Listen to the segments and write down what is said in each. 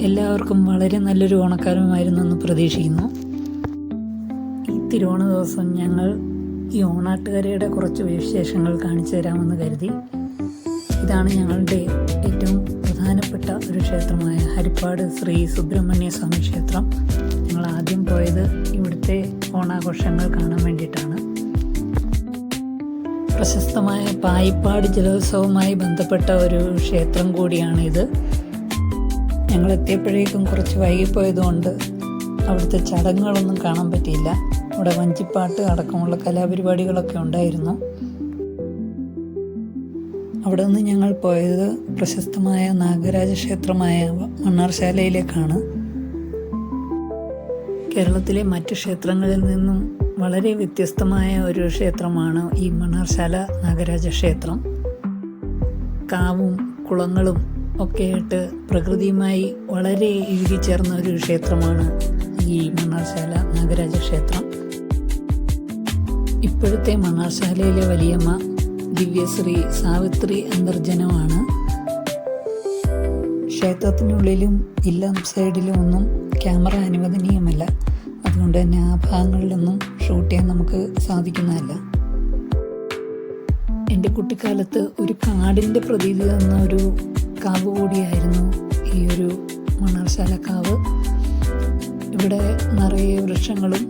എല്ലാവർക്കും വളരെ നല്ലൊരു ഓണക്കാലമായിരുന്നു എന്ന് പ്രതീക്ഷിക്കുന്നു. ഈ തിരുവോണ ദിവസം ഞങ്ങൾ ഈ ഓണാട്ടുകരയുടെ കുറച്ച് വിശേഷങ്ങൾ കാണിച്ചു തരാമെന്ന് കരുതി. ഇതാണ് ഞങ്ങളുടെ ഏറ്റവും പ്രധാനപ്പെട്ട ഒരു ക്ഷേത്രമായ ഹരിപ്പാട് ശ്രീ സുബ്രഹ്മണ്യ സ്വാമി ക്ഷേത്രം. ഞങ്ങൾ ആദ്യം പോയത് ഇവിടുത്തെ ഓണാഘോഷങ്ങൾ കാണാൻ വേണ്ടിയിട്ടാണ്. പ്രശസ്തമായ പായിപ്പാട് ജലോത്സവവുമായി ബന്ധപ്പെട്ട ഒരു ക്ഷേത്രം കൂടിയാണ് ഇത്. ഞങ്ങൾ എത്തിയപ്പോഴേക്കും കുറച്ച് വൈകിപ്പോയതുകൊണ്ട് അവിടുത്തെ ചടങ്ങുകളൊന്നും കാണാൻ പറ്റിയില്ല. അവിടെ വഞ്ചിപ്പാട്ട് അടക്കമുള്ള കലാപരിപാടികളൊക്കെ ഉണ്ടായിരുന്നു. അവിടെ നിന്ന് ഞങ്ങൾ പോയത് പ്രശസ്തമായ നാഗരാജ ക്ഷേത്രമായ മണ്ണാർശാലയിലേക്കാണ്. കേരളത്തിലെ മറ്റു ക്ഷേത്രങ്ങളിൽ നിന്നും വളരെ വ്യത്യസ്തമായ ഒരു ക്ഷേത്രമാണ് ഈ മണ്ണാർശാല നാഗരാജ ക്ഷേത്രം. കാവും കുളങ്ങളും ഒക്കെയായിട്ട് പ്രകൃതിയുമായി വളരെ ഇഴുകിച്ചേർന്ന ഒരു ക്ഷേത്രമാണ് ഈ മണ്ണാർശാല നാഗരാജ ക്ഷേത്രം. ഇപ്പോഴത്തെ മണ്ണാർശാലയിലെ വലിയമ്മ ദിവ്യശ്രീ സാവിത്രി അന്തർജനമാണ്. ക്ഷേത്രത്തിനുള്ളിലും ഇല്ലം സൈഡിലും ഒന്നും ക്യാമറ അനുവദനീയമല്ല. അതുകൊണ്ട് തന്നെ ആ ഭാഗങ്ങളിലൊന്നും ഷൂട്ട് ചെയ്യാൻ നമുക്ക് സാധിക്കുന്നതല്ല. എൻ്റെ കുട്ടിക്കാലത്ത് ഒരു കാടിൻ്റെ പ്രതീതി തന്ന ഒരു കാവ് കൂടിയായിരുന്നു ഈ ഒരു മണ്ണാർശാല കാവ്. ഇവിടെ നിറയെ വൃക്ഷങ്ങളും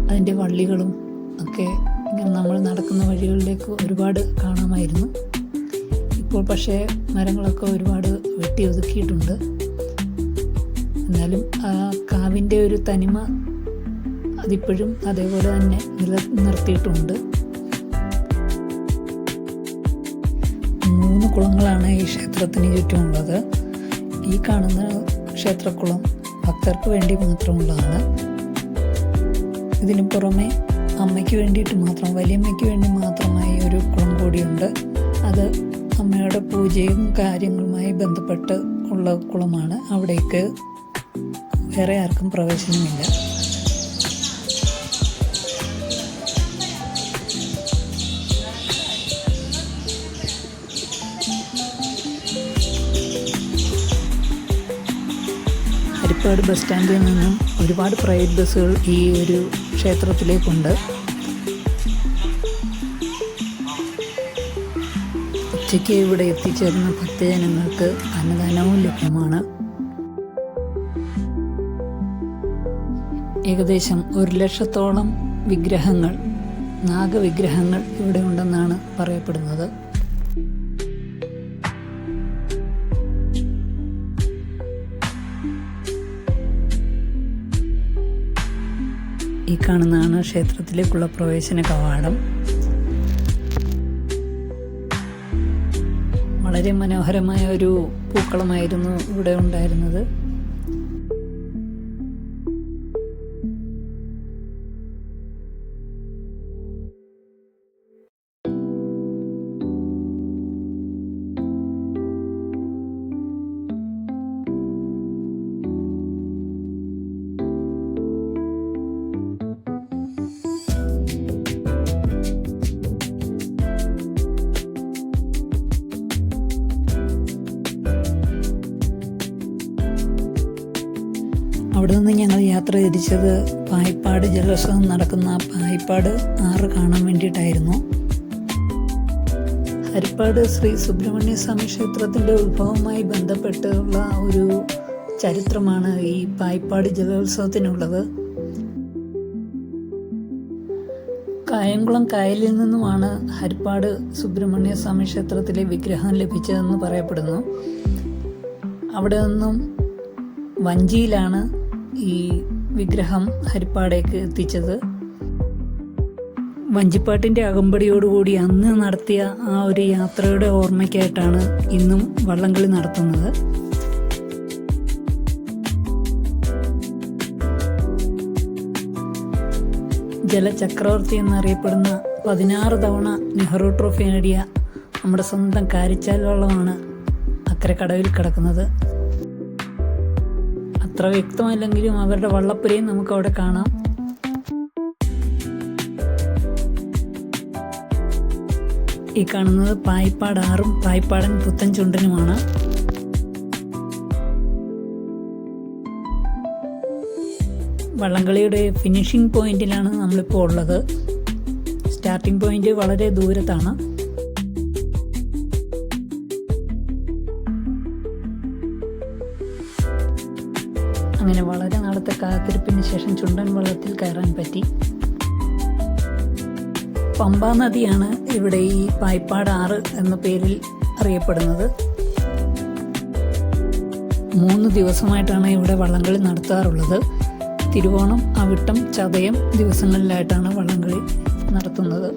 അതിൻ്റെ വള്ളികളും ഒക്കെ ഇങ്ങനെ നമ്മൾ നടക്കുന്ന വഴികളിലേക്ക് ഒരുപാട് കാണാമായിരുന്നു. ഇപ്പോൾ പക്ഷേ മരങ്ങളൊക്കെ ഒരുപാട് വെട്ടി ഒതുക്കിയിട്ടുണ്ട്. എന്നാലും ആ കാവിൻ്റെ ഒരു തനിമ അതിപ്പോഴും അതേപോലെ തന്നെ നിലനിർത്തിയിട്ടുണ്ട്. 3 കുളങ്ങളാണ് ഈ ക്ഷേത്രത്തിന് ചുറ്റുമുള്ളത്. ഈ കാണുന്ന ക്ഷേത്രക്കുളം ഭക്തർക്ക് വേണ്ടി മാത്രമുള്ളതാണ്. ഇതിനു പുറമെ അമ്മയ്ക്ക് വേണ്ടിയിട്ട് മാത്രം, വലിയമ്മയ്ക്ക് വേണ്ടി മാത്രമായി ഒരു കുളം കൂടിയുണ്ട്. അത് അമ്മയുടെ പൂജയും കാര്യങ്ങളുമായി ബന്ധപ്പെട്ട് ഉള്ള കുളമാണ്. അവിടേക്ക് വേറെ ആർക്കും പ്രവേശനമില്ല. ഹരിപ്പാട് ബസ് സ്റ്റാൻഡിൽ നിന്നും ഒരുപാട് പ്രൈവറ്റ് ബസ്സുകൾ ഈ ഒരു ക്ഷേത്രത്തിലേക്കുണ്ട്. ഉച്ചയ്ക്ക് ഇവിടെ എത്തിച്ചേരുന്ന ഭക്തജനങ്ങൾക്ക് അന്നദാനവും ലഭ്യമാണ്. ഏകദേശം 1,00,000-ഓളം വിഗ്രഹങ്ങൾ, നാഗവിഗ്രഹങ്ങൾ ഇവിടെ ഉണ്ടെന്നാണ് പറയപ്പെടുന്നത്. ഈ കാണുന്നതാണ് ക്ഷേത്രത്തിലേക്കുള്ള പ്രവേശന കവാടം. വളരെ മനോഹരമായ ഒരു പൂക്കളമായിരുന്നു ഇവിടെ ഉണ്ടായിരുന്നത്. അവിടെ നിന്ന് ഞങ്ങൾ യാത്ര തിരിച്ചത് പായിപ്പാട് ജലോത്സവം നടക്കുന്ന പായിപ്പാട് ആറ് കാണാൻ വേണ്ടിയിട്ടായിരുന്നു. ഹരിപ്പാട് ശ്രീ സുബ്രഹ്മണ്യ സ്വാമി ക്ഷേത്രത്തിൻ്റെ ഉത്ഭവവുമായി ബന്ധപ്പെട്ടുള്ള ഒരു ചരിത്രമാണ് ഈ പായിപ്പാട് ജലോത്സവത്തിനുള്ളത്. കായംകുളം കായലിൽ നിന്നുമാണ് ഹരിപ്പാട് സുബ്രഹ്മണ്യ സ്വാമി ക്ഷേത്രത്തിലെ വിഗ്രഹം ലഭിച്ചതെന്ന് പറയപ്പെടുന്നു. അവിടെ നിന്നും വഞ്ചിയിലാണ് ഈ വിഗ്രഹം ഹരിപ്പാടേക്ക് എത്തിച്ചത്. വഞ്ചിപ്പാട്ടിൻ്റെ അകമ്പടിയോടുകൂടി അന്ന് നടത്തിയ ആ ഒരു യാത്രയുടെ ഓർമ്മയ്ക്കായിട്ടാണ് ഇന്നും വള്ളംകളി നടത്തുന്നത്. ജലചക്രവർത്തി എന്നറിയപ്പെടുന്ന 16 തവണ നെഹ്റു ട്രോഫി നേടിയ നമ്മുടെ സ്വന്തം കാരിച്ചാൽ വള്ളമാണ് അക്കരെ കടവിൽ കിടക്കുന്നത്. അത്ര വ്യക്തമല്ലെങ്കിലും അവരുടെ വള്ളപ്പുരയും നമുക്കവിടെ കാണാം. ഈ കാണുന്നത് പായിപ്പാട് ആറും പായിപ്പാടൻ പുത്തൻ ചുണ്ടനുമാണ്. വള്ളംകളിയുടെ ഫിനിഷിംഗ് പോയിന്റിലാണ് നമ്മളിപ്പോൾ ഉള്ളത്. സ്റ്റാർട്ടിംഗ് പോയിന്റ് വളരെ ദൂരത്താണ്. അങ്ങനെ വളരെ നാളത്തെ കാത്തിരിപ്പിന് ശേഷം ചുണ്ടൻ വള്ളത്തിൽ കയറാൻ പറ്റി. പമ്പാ നദിയാണ് ഇവിടെ ഈ പായിപ്പാട് ആറ് എന്ന പേരിൽ അറിയപ്പെടുന്നത്. 3 ദിവസമായിട്ടാണ് ഇവിടെ വള്ളംകളി നടത്താറുള്ളത്. തിരുവോണം, അവിട്ടം, ചതയം ദിവസങ്ങളിലായിട്ടാണ് വള്ളംകളി നടത്തുന്നത്.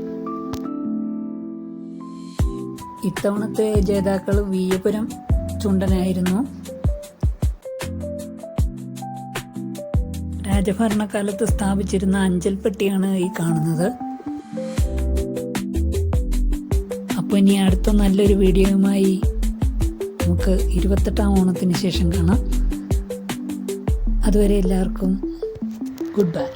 ഇത്തവണത്തെ ജേതാക്കൾ വീയപുരം ചുണ്ടനായിരുന്നു. രാജഭരണകാലത്ത് സ്ഥാപിച്ചിരുന്ന അഞ്ചൽപ്പെട്ടിയാണ് ഈ കാണുന്നത്. അപ്പോൾ ഇനി അടുത്ത നല്ലൊരു വീഡിയോയുമായി നമുക്ക് 28ാം ഓണത്തിന് ശേഷം കാണാം. അതുവരെ എല്ലാവർക്കും ഗുഡ് ബൈ.